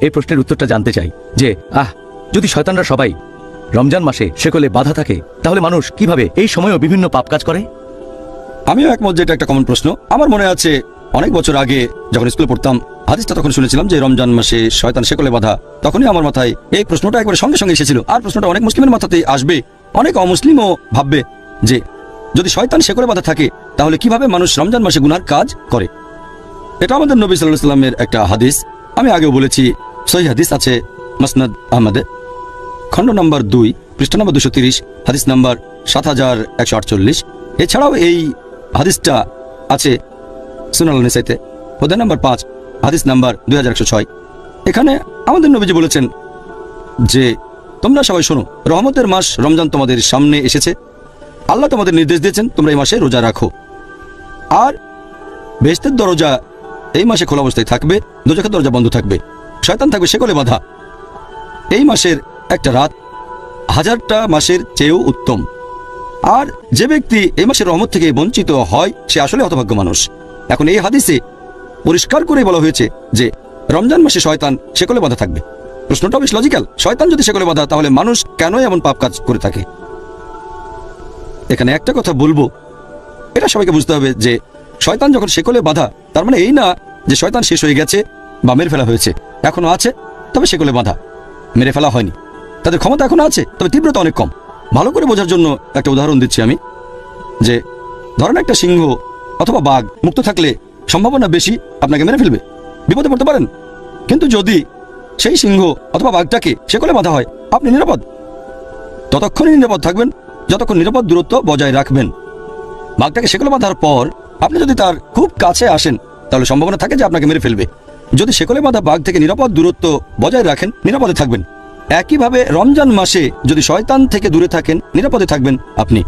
এই প্রশ্নের উত্তরটা জানতে চাই যে যদি শয়তানরা সবাই রমজান মাসে শেকলে বাধা থাকে, তাহলে মানুষ কিভাবে এই সময়ও বিভিন্ন পাপ কাজ করে? আমিও একমত যে এটা একটা কমন প্রশ্ন। আমার মনে আছে অনেক বছর আগে যখন স্কুলে পড়তাম, হাদিসটা তখন শুনেছিলাম যে রমজান মাসে শয়তান শেকলে বাধা। তখনই আমার মাথায় এই প্রশ্নটা একবারে সঙ্গে সঙ্গে এসেছিল। আর প্রশ্নটা অনেক মুসলিমের মাথাতেই আসবে। অনেক অমুসলিমও ভাববে যে যদি শয়তান শেকলে বাধা থাকে, তাহলে কিভাবে মানুষ রমজান মাসে গুনার কাজ করে। এটা আমাদের নবী সাল্লাল্লাহু আলাইহি ওয়াসাল্লামের একটা হাদিস। আমি আগেও বলেছি, সহিহ হাদিস আছে মুসনাদ আহমদে, খণ্ড নম্বর 2, পৃষ্ঠা নম্বর 230, হাদিস নাম্বার 7148। এছাড়াও এই হাদিসটা আছে সুনান নিসাইতে, অধ্যায় নাম্বার 5, হাদিস নাম্বার 2106। এখানে আমাদের নবীজি বলেছেন যে তোমরা সবাই শোনো, রহমতের মাস রমজান তোমাদের সামনে এসেছে। আল্লাহ তোমাদের নির্দেশ দিয়েছেন তোমরা এই মাসে রোজা রাখো। আর বেহেশতের দরজা এই মাসে খোলা অবস্থায় থাকবে, দোজখের দরজা বন্ধ থাকবে। শয়তান থাকবে শেকলে বাঁধা। এই মাসের একটা রাত 1000টা মাসের চেয়েও উত্তম। আর যে ব্যক্তি এই মাসের রহমত থেকে বঞ্চিত হয়, সে আসলে হতভাগ্য মানুষ। এখন এই হাদিসে পরিষ্কার করে বলা হয়েছে যে রমজান মাসে শয়তান শেকলে বাঁধা থাকবে। প্রশ্নটা বেশ লজিক্যাল। শয়তান যদি শেকলে বাঁধা, তাহলে মানুষ কেন এমন পাপ কাজ করে থাকে? এখানে একটা কথা বলবো, এটা সবাইকে বুঝতে হবে যে শয়তান যখন শেকলে বাঁধা, তার মানে এই না যে শয়তান শেষ হয়ে গেছে বা মেরে ফেলা হয়েছে। এখনো আছে, তবে শেকলে বাঁধা, মেরে ফেলা হয়নি। তাদের ক্ষমতা এখনো আছে, তবে তীব্রতা অনেক কম। ভালো করে বোঝার জন্য একটা উদাহরণ দিচ্ছি আমি, যে ধরেন একটা সিংহ অথবা বাঘ মুক্ত থাকলে সম্ভাবনা বেশি আপনাকে মেরে ফেলবে, বিপদে পড়তে পারেন। কিন্তু যদি সেই সিংহ অথবা বাঘটাকে শেকলে বাঁধা হয়, আপনি নিরাপদ। ততক্ষণই নিরাপদ থাকবেন যতক্ষণ নিরাপদ দূরত্ব বজায় রাখবেন। বাঘটাকে শেকলে বাঁধার পর আপনি যদি তার খুব কাছে আসেন, তাহলে সম্ভাবনা থাকে যে আপনাকে মেরে ফেলবে। যদি শেকলে বাঁধা বাঘ থেকে নিরাপদ দূরত্ব বজায় রাখেন, নিরাপদে থাকবেন। একইভাবে রমজান মাসে যদি শয়তান থেকে দূরে থাকেন, নিরাপদে থাকবেন আপনি।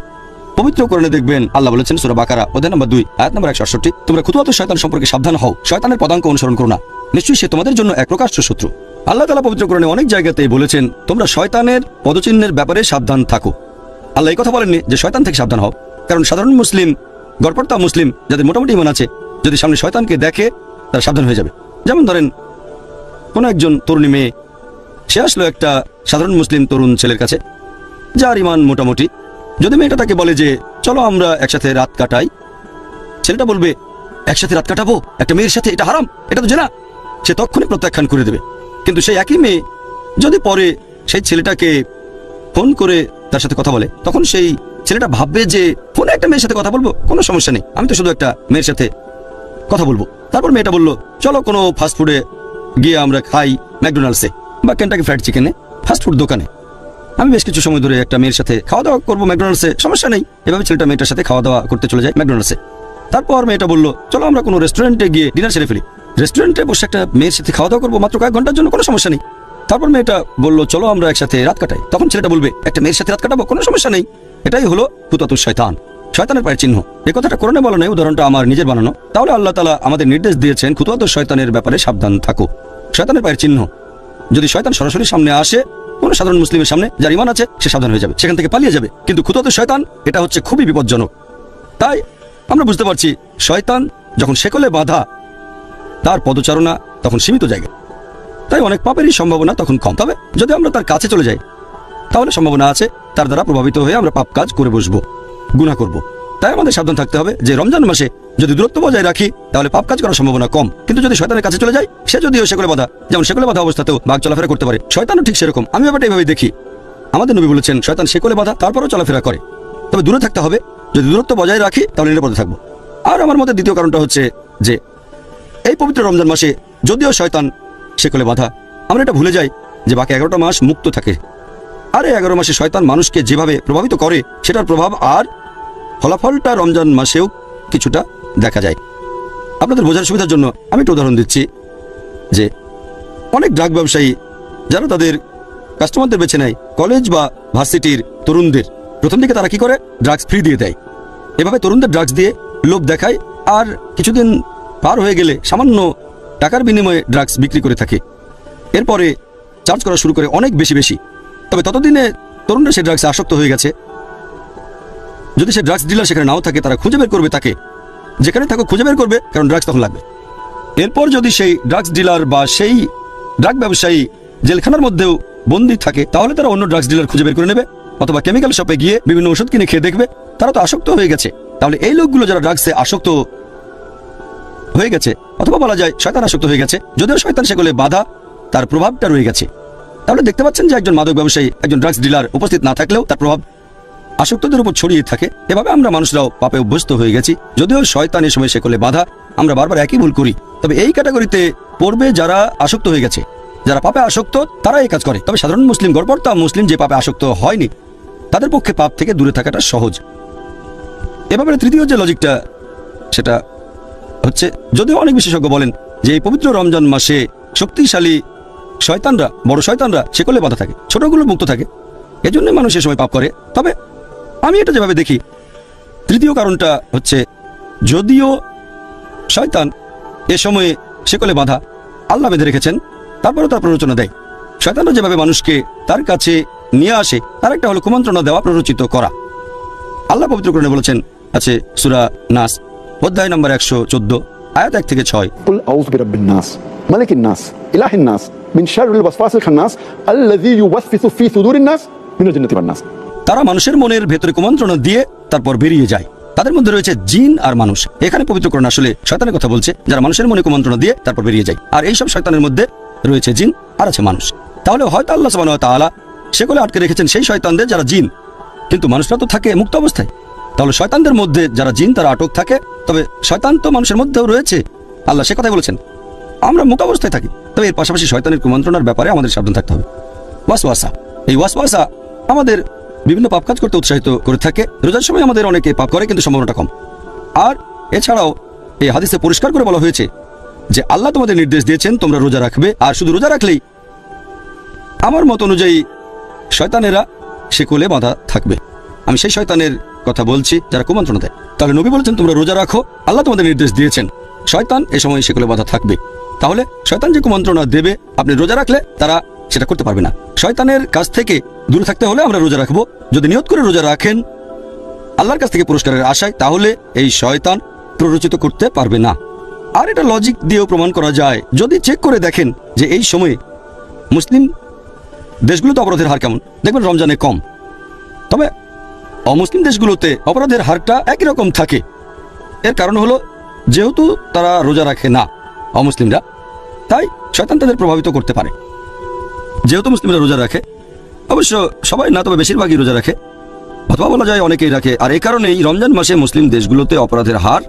পবিত্র কোরআনে দেখবেন আল্লাহ বলেছেন সূরা বাকারা অধ্যায় নম্বর 2, আয়াত নম্বর 168, তোমরা খুতুওয়াত শয়তান সম্পর্কে সাবধান হও, শয়তানের পদাঙ্ক অনুসরণ করো না, নিশ্চয়ই সে তোমাদের জন্য এক প্রকাশ্য শত্রু। আল্লাহ তাআলা পবিত্র কোরআনে অনেক জায়গাতেই বলেছেন তোমরা শয়তানের পদচিহ্নের ব্যাপারে সাবধান থাকো। আল্লাহ এই কথা বলেননি যে শয়তান থেকে সাবধান হও, কারণ সাধারণ মুসলিম, গড়পড়তা মুসলিম যাদের মোটামুটি ইমান আছে, যদি সামনে শয়তানকে দেখে তারা সাবধান হয়ে যাবে। যেমন ধরেন কোনো একজন তরুণী মেয়ে, সে আসলো একটা সাধারণ মুসলিম তরুণ ছেলের কাছে যার ইমান মোটামুটি। যদি মেয়েটা তাকে বলে যে চলো আমরা একসাথে রাত কাটাই, ছেলেটা বলবে একসাথে রাত কাটাবো একটা মেয়ের সাথে, এটা হারাম, এটা তো জেনা। সে তখনই প্রত্যাখ্যান করে দেবে। কিন্তু সেই একই মেয়ে যদি পরে সেই ছেলেটাকে ফোন করে তার সাথে কথা বলে, তখন সেই ছেলেটা ভাববে যে ফোনে একটা মেয়ের সাথে কথা বলবো, কোনো সমস্যা নেই, আমি তো শুধু একটা মেয়ের সাথে কথা বলবো। তারপর মেয়েটা বললো চলো কোনো ফাস্টফুডে গিয়ে আমরা খাই, ম্যাকডোনাল্ডসে বা কেন্টাকি ফ্রাইড চিকেনে, ফাস্টফুড দোকানে। আমি বেশ কিছু সময় ধরে একটা মেয়ের সাথে খাওয়া দাওয়া করবো ম্যাকডোনাল্ডসে, সমস্যা নেই। এভাবে ছেলেটা মেয়েটার সাথে খাওয়া দাওয়া করতে চলে যায় ম্যাকডোনাল্ডসে। তারপর মেয়েটা বললো চলো আমরা কোনো রেস্টুরেন্টে গিয়ে ডিনার সেরে ফেলি। রেস্টুরেন্টে বসে একটা মেয়ের সাথে খাওয়া দাওয়া করবো মাত্র কয়েক ঘন্টার জন্য, কোনো সমস্যা নেই। তারপর মেয়েটা বললো চলো আমরা একসাথে রাত কাটাই। তখন ছেলেটা বলবে একটা মেয়ের সাথে রাত কাটাবো, কোনো সমস্যা নেই। এটাই হলো খুতুওয়াতুশ শয়তান, শয়তানের পায়ের চিহ্ন। এই কথাটা কোরআনে বলা নেই, উদাহরণটা আমার নিজের বানানো। তাহলে আল্লাহ তাআলা আমাদের নির্দেশ দিয়েছেন খুতুওয়াতুশ শয়তানের ব্যাপারে সাবধান থাকো। শয়তানের পায়ের চিহ্ন, যদি শয়তান সরাসরি সামনে আসে, কোন সাধারণ মুসলিমের সামনে যার ঈমান আছে, সে সাবধান হয়ে যাবে, সেখান থেকে পালিয়ে যাবে। কিন্তু খুতুওয়াতুশ শয়তান, এটা হচ্ছে খুবই বিপজ্জনক। তাই আমরা বুঝতে পারছি শয়তান যখন শেকলে বাঁধা, তার পদচারণা তখন সীমিত জায়গায়, তাই অনেক পাপেরই সম্ভাবনা তখন কম। তবে যদি আমরা তার কাছে চলে যাই, তাহলে সম্ভাবনা আছে তার দ্বারা প্রভাবিত হয়ে আমরা পাপ কাজ করে বসবো, গুনাহ করব। তাই আমাদের সাবধান থাকতে হবে যে রমজান মাসে যদি দূরত্ব বজায় রাখি, তাহলে পাপ কাজ করার সম্ভাবনা কম। কিন্তু যদি শয়তানের কাছে চলে যায়, সে যদিও শেকলে বাঁধা, যেমন শেকলে বাঁধা অবস্থাতেও বাঘ চলাফেরা করতে পারে, শয়তানও ঠিক সেরকম। আমি ব্যাপারটা এইভাবেই দেখি। আমাদের নবী বলেছেন শয়তান শেকলে বাঁধা, তারপরও চলাফেরা করে, তবে দূরে থাকতে হবে। যদি দূরত্ব বজায় রাখি, তাহলে নিরাপদে থাকবো। আর আমার মতে দ্বিতীয় কারণটা হচ্ছে যে এই পবিত্র রমজান মাসে যদিও শয়তান শেকলে বাঁধা, আমরা এটা ভুলে যাই যে বাকি 11টা মাস মুক্ত থাকে। আর এই 11 মাসে শয়তান মানুষকে যেভাবে প্রভাবিত করে, সেটার প্রভাব আর ফলাফলটা রমজান মাসেও কিছুটা দেখা যায়। আপনাদের বোঝার সুবিধার জন্য আমি একটা উদাহরণ দিচ্ছি যে অনেক ড্রাগ ব্যবসায়ী যারা তাদের কাস্টমারদের বেছে নেয় কলেজ বা ভার্সিটির তরুণদের, প্রথম দিকে তারা কি করে, ড্রাগস ফ্রি দিয়ে দেয়। এভাবে তরুণদের ড্রাগস দিয়ে লোভ দেখায়, আর কিছুদিন পার হয়ে গেলে সামান্য টাকার বিনিময়ে ড্রাগস বিক্রি করে থাকে। এরপরে চার্জ করা শুরু করে অনেক বেশি বেশি। তবে ততদিনে তরুণরা সে ড্রাগসে আসক্ত হয়ে গেছে। যদি সে ড্রাগস ডিলার সেখানে নাও থাকে, তারা খুঁজে বের করবে তাকে, যেখানে থাকো খুঁজে বের করবে, কারণ ড্রাগস তখন লাগবে। এরপর যদি সেই ড্রাগস ডিলার বা সেই ড্রাগ ব্যবসায়ী জেলখানার মধ্যেও বন্দী থাকে, তাহলে তারা অন্য ড্রাগস ডিলার খুঁজে বের করে নেবে, অথবা কেমিক্যাল শপে গিয়ে বিভিন্ন ওষুধ কিনে খেয়ে দেখবে। তারা তো আসক্ত হয়ে গেছে। তাহলে এই লোকগুলো যারা ড্রাগসে আসক্ত হয়ে গেছে, অথবা বলা যায় শয়তান আসক্ত হয়ে গেছে, যদিও শয়তান সেগুলো বাধা, তার প্রভাবটা রয়ে গেছে। তাহলে দেখতে পাচ্ছেন যে একজন মাদক ব্যবসায়ী, একজন ড্রাগস ডিলার উপস্থিত না থাকলেও তার প্রভাব আসক্তদের উপর ছড়িয়ে থাকে। এভাবে আমরা মানুষরাও পাপে অভ্যস্ত হয়ে গেছি, যদিও শয়তান এই সময় সেকলে বাধা। আমরা বারবার একই ভুল করি। তবে এই ক্যাটাগরিতে পড়বে যারা আসক্ত হয়ে গেছে, যারা পাপে আসক্ত, তারা এই কাজ করে। তবে সাধারণ মুসলিম, গড়পড়তা মুসলিম যে পাপে আসক্ত হয়নি, তাদের পক্ষে পাপ থেকে দূরে থাকাটা সহজ। এ ব্যাপারে তৃতীয় যে লজিকটা, সেটা হচ্ছে, যদিও অনেক বিশেষজ্ঞ বলেন যে এই পবিত্র রমজান মাসে শক্তিশালী শয়তানরা, বড় শয়তানরা সেকলে বাধা থাকে, ছোটগুলো মুক্ত থাকে, এজন্য মানুষ এ সময় পাপ করে। তবে আমি এটা যেভাবে দেখি, তৃতীয় কারণটা হচ্ছে, যদিও শয়তান এ সময়ে সেকলে বাধা আল্লাহ বেঁধে রেখেছেন, তারপরেও তার প্ররোচনা দেয়। শয়তানরা যেভাবে মানুষকে তার কাছে নিয়ে আসে, তার একটা হলো কুমন্ত্রণা দেওয়া, প্ররোচিত করা। আল্লাহ পবিত্র কোরআনে বলেছেন, আছে সূরা নাস অধ্যায় নম্বর 114 আয়াত 1 থেকে 6, قل أعوذ برب الناس ملك الناس إله الناس من شر الوسواس الخناس الذي يوسوس في صدور الناس من الجنة والناس। তারা মানুষের মনের ভেতরে কুমন্ত্রণা দিয়ে তারপর বেরিয়ে যায়। তাদের মধ্যে রয়েছে জিন আর মানুষ। এখানে পবিত্র কোরআন আসলে শয়তানের কথা বলছে, যারা মানুষের মনে কুমন্ত্রণা দিয়ে তারপর বেরিয়ে যায়। আর এইসব শয়তানের মধ্যে রয়েছে জিন আর আছে মানুষ। তাহলে হয়তো আল্লাহ সুবহানাহু ওয়া তাআলা সেগুলো আটকে রেখেছেন সেই শয়তানদের যারা জিন, কিন্তু মানুষরা তো থাকে মুক্ত অবস্থায়। তাহলে শয়তানদের মধ্যে যারা জিন, তারা আটক থাকে। তবে শয়তান তো মানুষের মধ্যেও রয়েছে, আল্লাহ সে কথাই বলেছেন, আমরা মুক্ত অবস্থায় থাকি। তবে এর পাশাপাশি শয়তানের কুমন্ত্রণার ব্যাপারে আমাদের সাবধান থাকতে হবে। ওয়াসওয়াসা, এই ওয়াসওয়াসা আমাদের বিভিন্ন পাপ কাজ করতে উৎসাহিত করে থাকে। রোজার সময় আমাদের অনেকে পাপ করে, কিন্তু সম্ভাবনাটা কম। আর এছাড়াও এই হাদিসে পরিষ্কার করে বলা হয়েছে যে আল্লাহ তোমাদের নির্দেশ দিয়েছেন তোমরা রোজা রাখবে, আর শুধু রোজা রাখলেই আমার মত অনুযায়ী শয়তানেরা সেকলে বাঁধা থাকবে। আমি সেই শয়তানের কথা বলছি যারা কুমন্ত্রণা দেয়। তাহলে নবী বলেছেন তোমরা রোজা রাখো, আল্লাহ তোমাদের নির্দেশ দিয়েছেন, শয়তান এই সময় সেকলে বাঁধা থাকবে। তাহলে শয়তান যে কুমন্ত্রণা দেবে, আপনি রোজা রাখলে তারা সেটা করতে পারবে না। শয়তানের কাছ থেকে দূরে থাকতে হলে আমরা রোজা রাখবো। যদি নিয়ত করে রোজা রাখেন আল্লাহর কাছ থেকে পুরস্কারের আশায়, তাহলে এই শয়তান প্ররোচিত করতে পারবে না। আর এটা লজিক দিয়েও প্রমাণ করা যায়। যদি চেক করে দেখেন যে এই সময়ে মুসলিম দেশগুলোতে অপরাধের হার কেমন, দেখবেন রমজানে কম। তবে অমুসলিম দেশগুলোতে অপরাধের হারটা একই রকম থাকে। এর কারণ হলো, যেহেতু তারা রোজা রাখে না অমুসলিমরা, তাই শয়তান তাদের প্রভাবিত করতে পারে। যেহেতু মুসলিমরা রোজা রাখে, অবশ্য সবাই না, তবে বেশিরভাগই রোজা রাখে, অথবা বলা যায় অনেকেই রাখে। আর এই কারণেই রমজান মাসে মুসলিম দেশগুলোতে অপরাধের হার